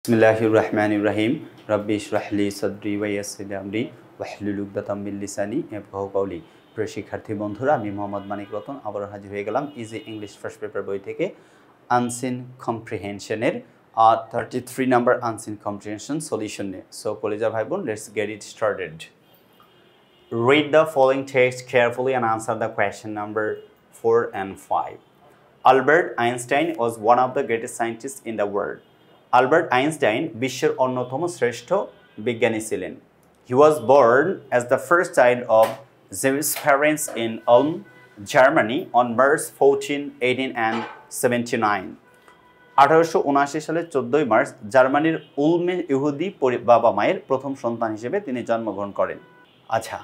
बिस्मिल्लाहिर्रहमानिर्रहीम रब्बि इशरह ली सदरी व यस्सिर ली अमरी वाहलुल उक़दाताम मिन लिसानी याफक़ाहू कौली। प्रिय शिक्षार्थी बंधुरा आमि मोहम्मद मानिक रतन आबारो हाजिर हये गेलाम इजी इंग्लिश फार्स्ट पेपर बई थेके आनसिन कम्प्रिहेनशनेर 33 नम्बर आनसिन कम्प्रिहेनशन सल्यूशन निये। सो कलेजा भाई bone let's get it started. Read the following text carefully and answer the question number 4 and 5. Albert Einstein was one of the greatest scientists in the world. Albert Einstein বিশ্বের অন্যতম শ্রেষ্ঠ বিজ্ঞানী ছিলেন। He was born as the first child of Jewish parents in Ulm, Germany on March 14, 1879. 1879 সালের 14 March জার্মানির উলমে ইহুদি বাবা মায়ের প্রথম সন্তান হিসেবে তিনি জন্মগ্রহণ করেন। আচ্ছা,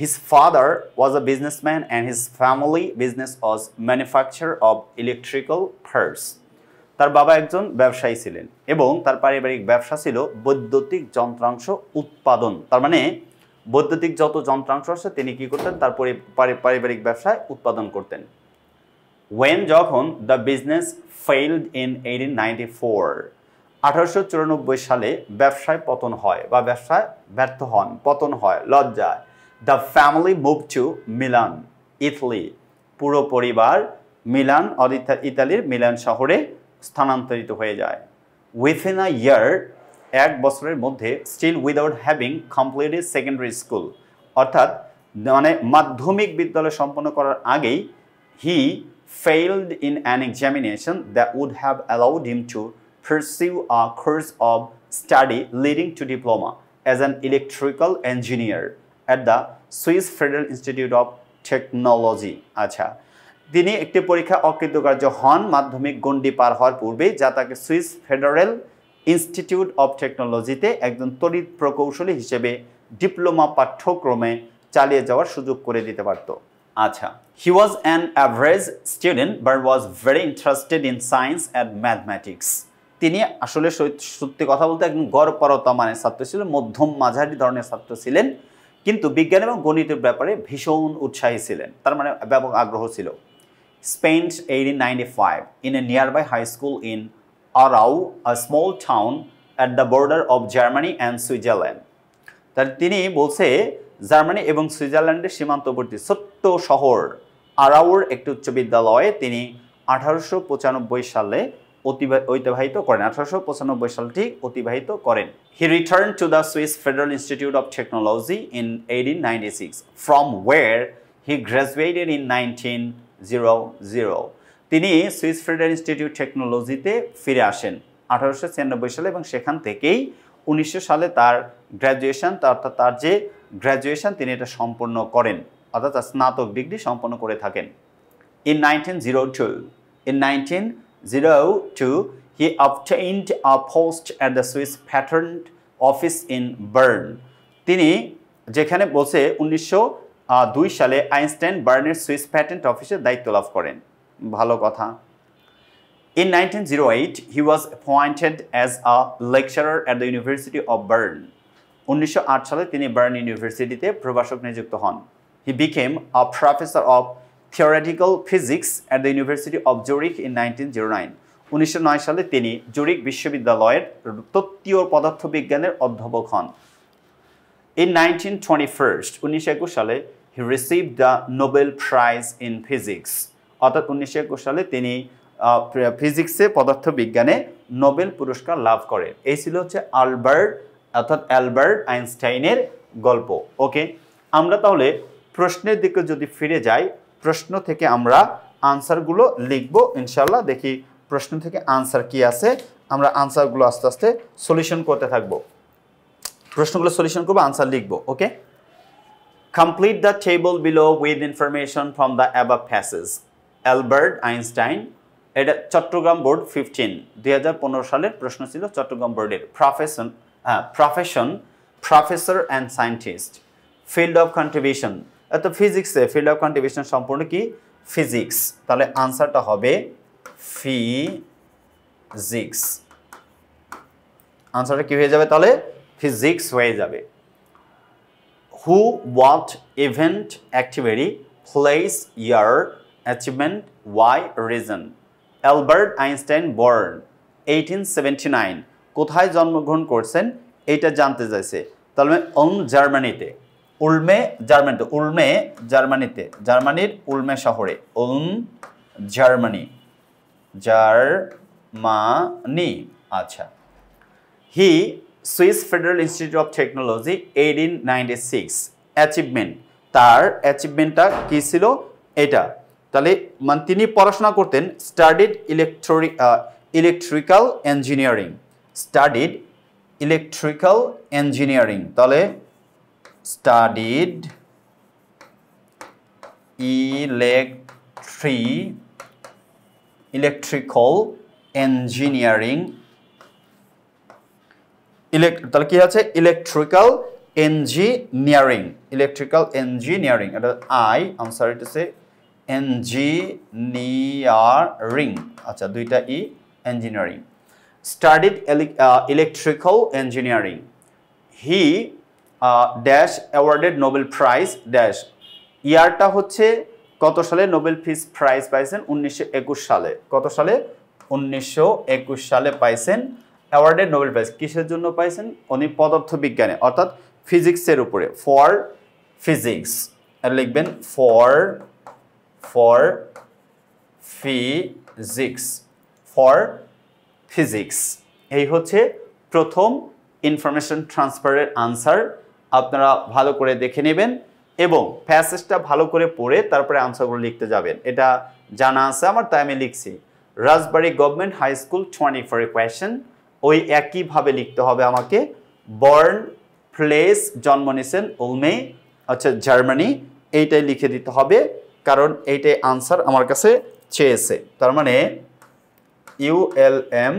his father was a businessman and his family business was manufacture of electrical parts. তার বাবা একজন ব্যবসায়ী ছিলেন এবং তার পারিবারিক ব্যবসা ছিল বৈদ্যুতিক যন্ত্রাংশ উৎপাদন। তার মানে বৈদ্যুতিক যত যন্ত্রাংশ আছে তিনি কি করতেন, তার পারিবারিক ব্যবসায় উৎপাদন করতেন। When যখন the business failed in 1894, 1894 সালে ব্যবসায় পতন হয় বা ব্যবসায় ব্যর্থ হন, পতন হয়, লজ্জায়। The family moved to Milan, Italy. পুরো পরিবার মিলান ইতালির মিলান শহরে স্থানান্তরিত হয়ে যায়। Within a year, এক বছরের মধ্যে, still without having completed secondary school, অর্থাৎ মানে মাধ্যমিক বিদ্যালয় সম্পন্ন করার আগেই he failed in an examination that would have allowed him to pursue a course of study leading to diploma as an electrical engineer at the Swiss Federal Institute of Technology. আচ্ছা, তিনি একটি পরীক্ষা অকৃতকার্য হন মাধ্যমিক গণ্ডি পার হওয়ার পূর্বে, যা তাকে সুইস ফেডারেল ইনস্টিটিউট অফ টেকনোলজিতে একজন তড়িৎ প্রকৌশলী হিসেবে ডিপ্লোমা পাঠ্যক্রমে চালিয়ে যাওয়ার সুযোগ করে দিতে পারত। আচ্ছা, he was an average student but was very interested in science and mathematics. তিনি আসলে সত্যি কথা বলতে একজন গড়পড়তা মানের ছাত্র ছিলেন, মধ্যম মাঝারি ধরনের ছাত্র ছিলেন, কিন্তু বিজ্ঞান এবং গণিতের ব্যাপারে ভীষণ উৎসাহী ছিলেন, তার মানে ব্যাপক আগ্রহ ছিল। Spent 1895 in a nearby high school in Aarau, a small town at the border of Germany and Switzerland. তার তিনি বলছে জার্মানি এবং সুইজারল্যান্ডের সীমান্তবর্তী ছোট্ট শহর আরাউর একটি উচ্চ বিদ্যালয়ে তিনি 1895 সালে অতিবাহিত করেন। 1895 সালটি অতিবাহিত করেন। He returned to the Swiss Federal Institute of Technology in 1896, from where he graduated in 1900. তিনি সুইস ফেডারেল ইনস্টিটিউট টেকনোলজিতে ফিরে আসেন 1896 সালে এবং সেখান থেকেই 1900 সালে তার গ্র্যাজুয়েশন, অর্থাৎ তার যে গ্র্যাজুয়েশন তিনি এটা সম্পন্ন করেন, অর্থাৎ স্নাতক ডিগ্রি সম্পন্ন করে থাকেন। In 1902 he obtained a post at the Swiss Patent Office in Bern. তিনি যেখানে বলছে 1902 সালে আইনস্টাইন বার্নের সুইস প্যাটেন্ট অফিসে দায়িত্ব লাভ করেন। ভালো কথা। In 1908 he was appointed as a lecturer at the University of Bern. 1908 সালে তিনি বার্ন ইউনিভার্সিটিতে প্রভাষক নিযুক্ত হন। He became a professor of theoretical physics at the University of Zurich in 1909. 1909 সালে তিনি জুরিক বিশ্ববিদ্যালয়ের তত্ত্বীয় পদার্থবিজ্ঞানের অধ্যাপক হন। In 1921 সালে he received the Nobel Prize in Physics. অর্থাৎ 1921 সালে তিনি ফিজিক্সে পদার্থবিজ্ঞানে নোবেল পুরস্কার লাভ করেন। এই ছিল হচ্ছে অ্যালবার্ট আইনস্টাইনের গল্প। ওকে, আমরা তাহলে প্রশ্নের দিকে যদি ফিরে যাই, প্রশ্ন থেকে আমরা আনসারগুলো লিখব ইনশাআল্লাহ। দেখি প্রশ্ন থেকে আনসার কি আছে, আমরা আনসারগুলো আস্তে আস্তে সলিউশন করতে থাকবো। প্রশ্নগুলো সলিউশন করবো, আনসার লিখবো। Okay, complete the table below with information from the above passage. Albert Einstein, এটা চট্টগ্রাম বোর্ড 15 2015 সালের প্রশ্ন ছিল চট্টগ্রাম বোর্ডের। Profession professor and scientist. Field of contribution, এত ফিজিক্সে ফিল্ড অফ কন্ট্রিবিউশন সম্পূর্ণ কি ফিজিক্স, তাহলে আনসারটা হবে ফিজিক্স। আনসারটা কি হয়ে যাবে তাহলে? ফিজিক্স হয়ে যাবে। Who, what, event, activity, place, year, achievement, why, reason. Albert Einstein born 1879. কোথায় জন্মগ্রহণ করছেন এটা জানতে চাইছে তাহলে জার্মানিতে উলমে জার্মানিতে উলমে জার্মানিতে জার্মানির উলমে শহরে জার্মানি জার্মানি আচ্ছা he Swiss Federal Institute of Technology 1896 achievement তার অ্যাচিভমেন্টটা কি ছিল এটা তাহলে মানে তিনি পড়াশোনা করতেন studied electrical engineering studied electrical engineering তাহলে স্টাডিড ইলেকট্রিক্যাল ইঞ্জিনিয়ারিং তাহলে কি আছে ইলেকট্রিক্যাল ইঞ্জিনিয়ারিং এটা I am sorry to say engineering আচ্ছা দুইটা E engineering studied electrical engineering he dash awarded Nobel prize dash ইয়ারটা হচ্ছে কত সালে নোবেল পিস প্রাইজ পাইছেন 1921 সালে কত সালে 1921 সালে পাইছেন অ্যাওয়ার্ডেড নোবেল প্রাইজ কিসের জন্য পাইছেন উনি পদার্থবিজ্ঞানে অর্থাৎ ফিজিক্সের উপরে ফর ফিজিক্স আর লিখবেন ফর ফিজিক্স এই হচ্ছে প্রথম ইনফরমেশন ট্রান্সফারের আনসার আপনারা ভালো করে দেখে নেবেন এবং প্যাসেজটা ভালো করে পড়ে তারপরে আনসারগুলো লিখতে যাবেন এটা জানা আছে আমার তাই আমি লিখছি রাজবাড়ী গভর্নমেন্ট হাই স্কুল 24 কোয়েশ্চেন ওই একইভাবে লিখতে হবে আমাকে বর্ন প্লেস জন্ম নিয়েছেন উলমে আচ্ছা জার্মানি এইটাই লিখে দিতে হবে কারণ এইটাই আনসার আমার কাছে চেয়েছে তার মানে ULM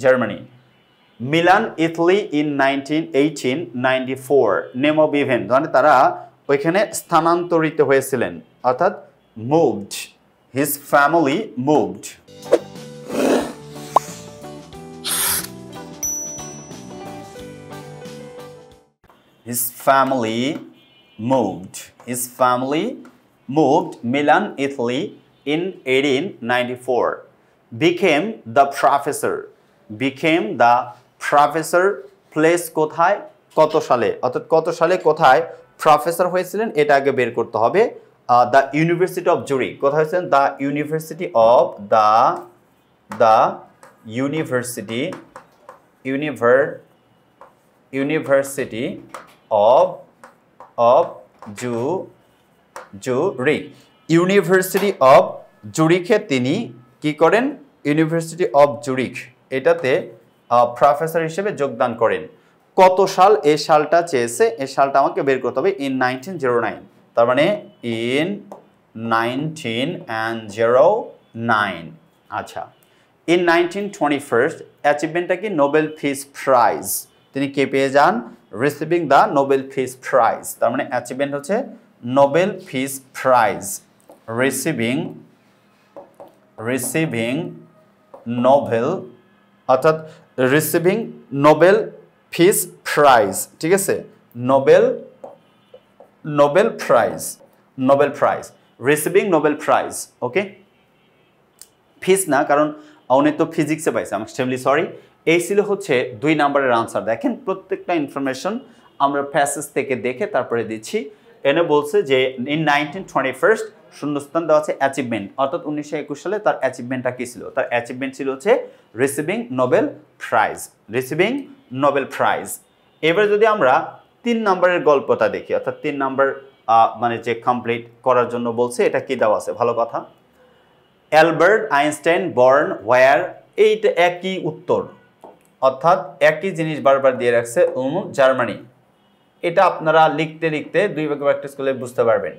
Germany Milan Italy in 1994 name of event মানে তারা ওইখানে স্থানান্তরিত হয়েছিলেন অর্থাৎ moved his family moved His family moved Milan, Italy in 1894. Became the professor. Place কোথায় কত সালে অর্থাৎ কত সালে কোথায় প্রফেসর হয়েছিলেন এটা আগে বের করতে হবে দ্য ইউনিভার্সিটি অফ জুরিখ কোথায় হয়েছিলেন the university of Zurich university of জুরিখে তিনি কি করেন ইউনিভার্সিটি অফ জুরিখ এটাতে প্রফেসর হিসেবে যোগদান করেন কত সাল এই সালটা চেয়েছে এই সালটা আমাকে বের করতে হবে ইন 1909 তার মানে ইন 1909 আচ্ছা ইন 1921 অ্যাচিভমেন্টটা কি নোবেল পিস প্রাইজ তিনি কে পেয়ে যান receiving the Nobel peace prize তার মানে অ্যাচিভমেন্ট হচ্ছে Nobel peace prize receiving Nobel অর্থাৎ রিসিভিং নোবেল পিস প্রাইজ ঠিক আছে Nobel prize receiving Nobel prize okay ফিজ না কারণ উনি তো ফিজিক্সে পাইছে আমি এক্সট্রিমলি সরি এই ছিল হচ্ছে 2 নম্বরের আনসার দেখেন প্রত্যেকটা ইনফরমেশন আমরা প্যাসেজ থেকে দেখে তারপরে দিচ্ছি এনে বলছে যে ইন 1921 শূন্যস্থান দেওয়া আছে অ্যাচিভমেন্ট অর্থাৎ 1921 সালে তার অ্যাচিভমেন্টটা কী ছিল তার অ্যাচিভমেন্ট ছিল হচ্ছে রিসিভিং নোবেল প্রাইজ এবার যদি আমরা 3 নম্বরের গল্পটা দেখি অর্থাৎ 3 নম্বর মানে যে কমপ্লিট করার জন্য বলছে এটা কি দেওয়া আছে ভালো কথা অ্যালবার্ট আইনস্টাইন বর্ন ওয়্যার এইটা একই উত্তর অর্থাৎ একই জিনিস বারবার দিয়ে রাখছে জার্মানি এটা আপনারা লিখতে লিখতে 2 ভাগে প্র্যাকটিস করলে বুঝতে পারবেন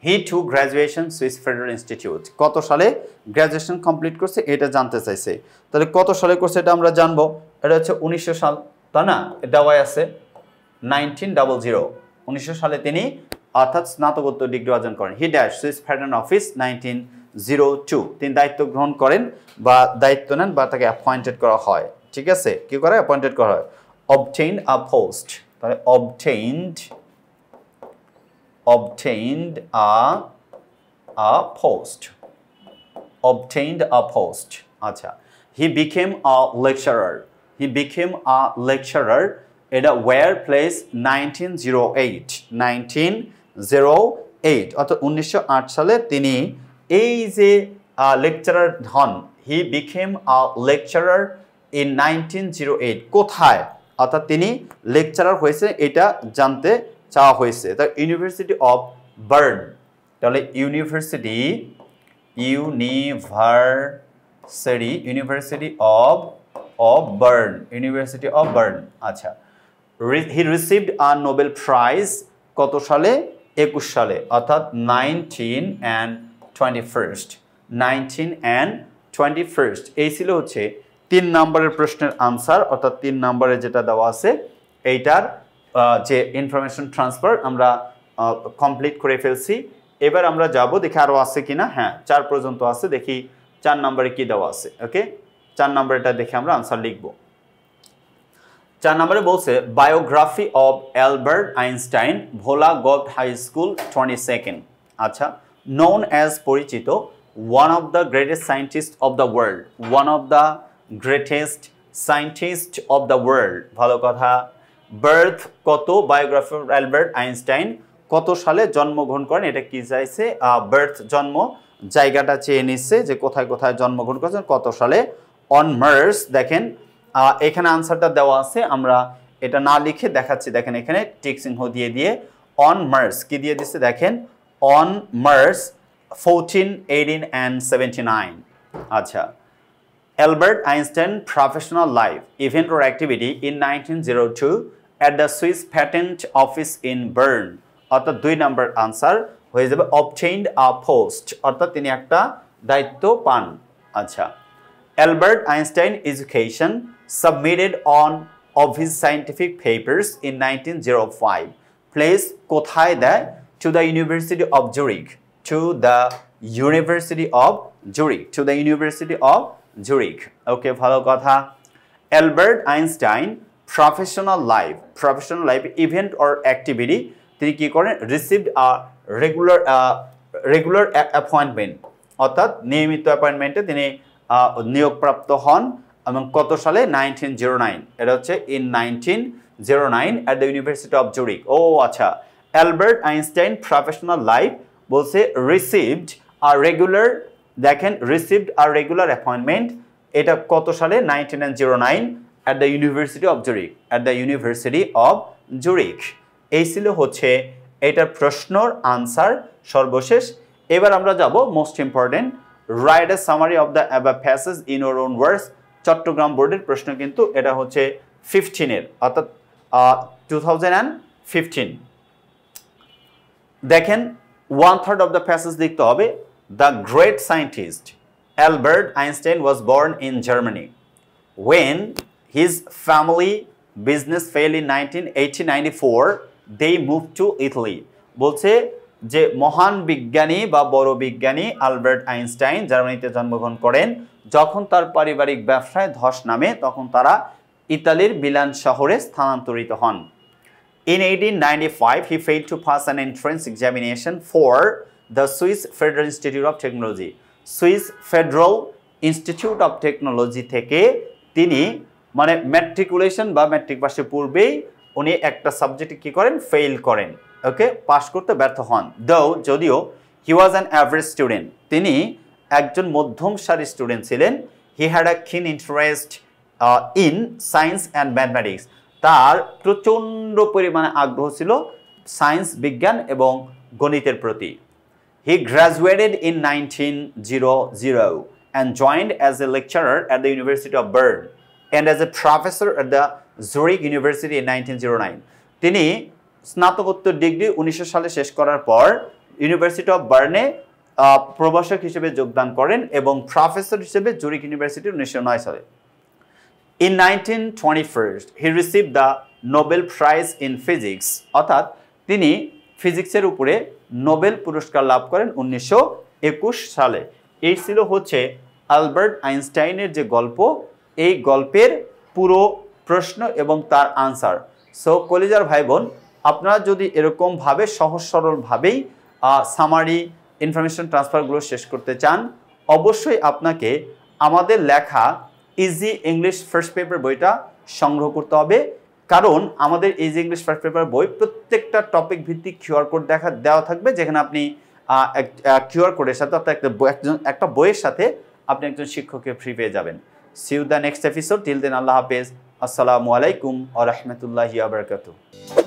he to graduation Swiss Federal Institute কত সালে গ্র্যাজুয়েশন কমপ্লিট করছে এটা জানতে চাইছে তাহলে কত সালে করছে এটা আমরা জানবো এটা হচ্ছে 1900 সাল তাই না দেওয়াই আছে 1900 সালে তিনি অর্থাৎ স্নাতকোত্তর ডিগ্রি অর্জন করেন he dash Swiss federal office 1902 তিনি দায়িত্ব গ্রহণ করেন বা দায়িত্ব নেন বা তাকে অ্যাপয়েন্টেড করা হয় ঠিক আছে কি করে অ্যাপয়েন্টেড করা হয় obtained a post তাহলে obtained a post obtained a post আচ্ছা he became a lecturer এটা where place 1908 অর্থাৎ 1908 সালে তিনি এই যে লেকচারার হন he became a lecturer in 1908 কোথায় অর্থাৎ তিনি লেকচারার হয়েছে এটা জানতে চাওয়া হয়েছে দ্য ইউনিভার্সিটি অফ বার্ন তাহলে ইউনিভার্সিটি অফ বার্ন আচ্ছা he received a Nobel Prize কত সালে 21 সালে অর্থাৎ 19 and 21st এই ছিল হচ্ছে 3 নম্বরের প্রশ্নের আনসার অর্থাৎ 3 নম্বরে যেটা দেওয়া আছে এইটার যে ইনফরমেশন ট্রান্সফার আমরা কমপ্লিট করে ফেলছি এবার আমরা যাব দেখি আরো আছে কিনা হ্যাঁ 4 পর্যন্ত আছে দেখি 4 নম্বরে কি দেওয়া আছে ওকে 4 নম্বরটা দেখে আমরা আনসার লিখব 4 নম্বরে বলছে biography of Albert Einstein Bhola government high school 22nd আচ্ছা known as পরিচিত one of the greatest scientists of the world ভালো কথা বার্থ কত বায়োগ্রাফি অফ অ্যালবার্ট আইনস্টাইন কত সালে জন্মগ্রহণ করেন এটা কি চাইছে বার্থ জন্ম জায়গাটা চেয়ে নিচ্ছে যে কোথায় কোথায় জন্মগ্রহণ করেছেন কত সালে অন মার্স দেখেন এখানে আনসারটা দেওয়া আছে আমরা এটা না লিখে দেখাচ্ছি দেখেন এখানে টিক চিহ্ন দিয়ে অন মার্স কি দিয়ে দিচ্ছে দেখেন অন মার্স 14, 18 and 79 আচ্ছা Albert Einstein professional life event or activity in 1902 at the Swiss Patent Office in Bern অর্থাৎ 2 নম্বর আনসার হয়ে যাবে obtained a post অর্থাৎ তিনি একটা দায়িত্ব পান আচ্ছা Albert Einstein education submitted on of his scientific papers in 1905 place কোথায় দেয় to the University of Zurich ওকে ভালো কথা Albert Einstein professional life event or activity তিনি কি করেন received a regular appointment অর্থাৎ নিয়মিত অ্যাপয়েন্টমেন্টে তিনি নিয়োগপ্রাপ্ত হন এবং কত সালে 1909 এটা হচ্ছে in 1909 at the University of Zurich ও আচ্ছা Albert Einstein professional life বলছে received a regular appointment এটা কত সালে 1909 at the University of Zurich এই ছিল হচ্ছে এটার প্রশ্নর আনসার সর্বশেষ এবার আমরা যাব most important write a summary of the above passage in your own words Chittagong বোর্ডের প্রশ্ন কিন্তু এটা হচ্ছে 15 এর অর্থাৎ 2015 দেখেন 1/3 of the passage লিখতে হবে the great scientist Albert Einstein was born in Germany when his family business failed in 1894 they moved to Italy বলছে যে মহান বিজ্ঞানী বা বড় বিজ্ঞানী আলবার্ট আইনস্টাইন জার্মানিতে জন্মগ্রহণ করেন যখন তার পারিবারিক ব্যবসায় ধস নামে তখন তারা ইতালির মিলান শহরে স্থানান্তরিত হন In 1895, he failed to pass an entrance examination for the Swiss Federal Institute of Technology. Swiss Federal Institute of Technology থেকে তিনি মানে ম্যাট্রিকুলেশন বা ম্যাট্রিক পাশের পূর্বেই উনি একটা সাবজেক্টে কি করেন ফেল করেন ওকে পাস করতে ব্যর্থ হন যদিও হি ওয়াজ অ্যান অ্যাভারেজ স্টুডেন্ট তিনি একজন মধ্যম সারির স্টুডেন্ট ছিলেন হি হ্যাড আ কিন interest in science and mathematics তার প্রচণ্ড পরিমাণে আগ্রহ ছিল সায়েন্স বিজ্ঞান এবং গণিতের প্রতি হি graduated in 1900 and joined as a lecturer at the University of Bern and as a professor at the Zurich University in 1909 তিনি স্নাতকোত্তর ডিগ্রি 1900 সালে শেষ করার পর ইউনিভার্সিটি অফ বার্নে প্রভাষক হিসেবে যোগদান করেন এবং প্রফেসর হিসেবে জুরিক ইউনিভার্সিটি 1909 সালে In 1921, he received the Nobel Prize in Physics. অর্থাৎ তিনি ফিজিক্সের উপরে নোবেল পুরস্কার লাভ করেন 1921 সালে এই ছিল হচ্ছে আলবার্ট আইনস্টাইনের যে গল্প এই গল্পের পুরো প্রশ্ন এবং তার আনসার সো কলেজার ভাই বোন আপনারা যদি এরকমভাবে সহজ সরলভাবেই সামারি ইনফরমেশন ট্রান্সফারগুলো শেষ করতে চান অবশ্যই আপনাকে আমাদের লেখা ইজি ইংলিশ ফার্স্ট পেপার বইটা সংগ্রহ করতে হবে, কারণ আমাদের ইজি ইংলিশ ফার্স্ট পেপার বই প্রত্যেকটা টপিক ভিত্তিক কিউআর কোড দেওয়া থাকবে, যেখানে আপনি কিউআর কোডের সাথে অর্থাৎ একটা বইয়ের সাথে আপনি একজন শিক্ষককে ফ্রি পেয়ে যাবেন। See you the next episode, till then আল্লাহ হাফেজ, আসসালামু আলাইকুম ওয়া রাহমাতুল্লাহি ওয়া বারাকাতুহু।